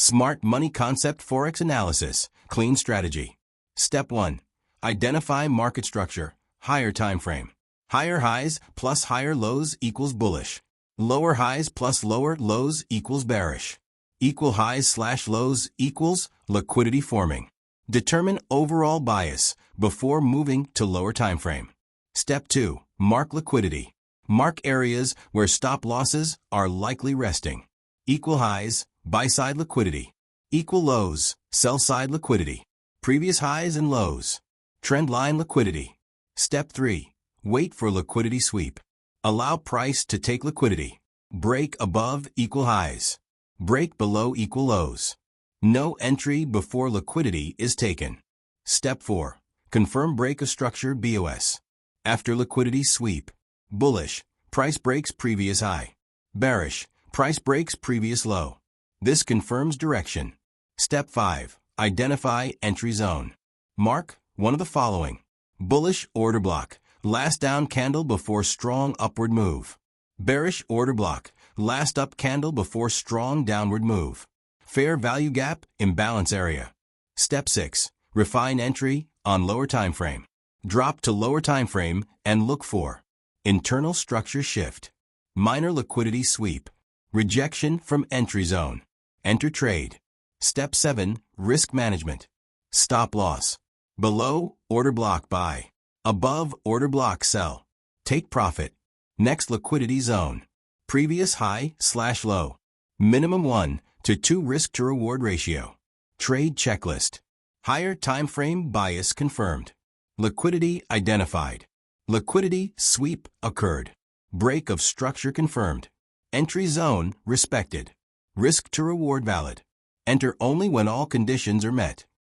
Smart Money Concept Forex Analysis, Clean Strategy. Step 1. Identify market structure, higher time frame. Higher highs plus higher lows equals bullish. Lower highs plus lower lows equals bearish. Equal highs/lows equals liquidity forming. Determine overall bias before moving to lower time frame. Step 2. Mark liquidity. Mark areas where stop losses are likely resting. Equal highs, buy-side liquidity. Equal lows, sell-side liquidity. Previous highs and lows. Trend line liquidity. Step 3. Wait for liquidity sweep. Allow price to take liquidity. Break above equal highs. Break below equal lows. No entry before liquidity is taken. Step 4. Confirm break of structure BOS. After liquidity sweep. Bullish, price breaks previous high. Bearish, price breaks previous low. This confirms direction. Step 5. Identify entry zone. Mark one of the following. Bullish order block, last down candle before strong upward move. Bearish order block, last up candle before strong downward move. Fair value gap, imbalance area. Step 6. Refine entry on lower time frame. Drop to lower time frame and look for internal structure shift. Minor liquidity sweep. Rejection from entry zone. Enter trade. Step 7. Risk management. Stop loss. Below order block buy. Above order block sell. Take profit. Next liquidity zone. Previous high/low. Minimum 1 to 2 risk to reward ratio. Trade checklist. Higher time frame bias confirmed. Liquidity identified. Liquidity sweep occurred. Break of structure confirmed. Entry zone respected. Risk to reward valid. Enter only when all conditions are met.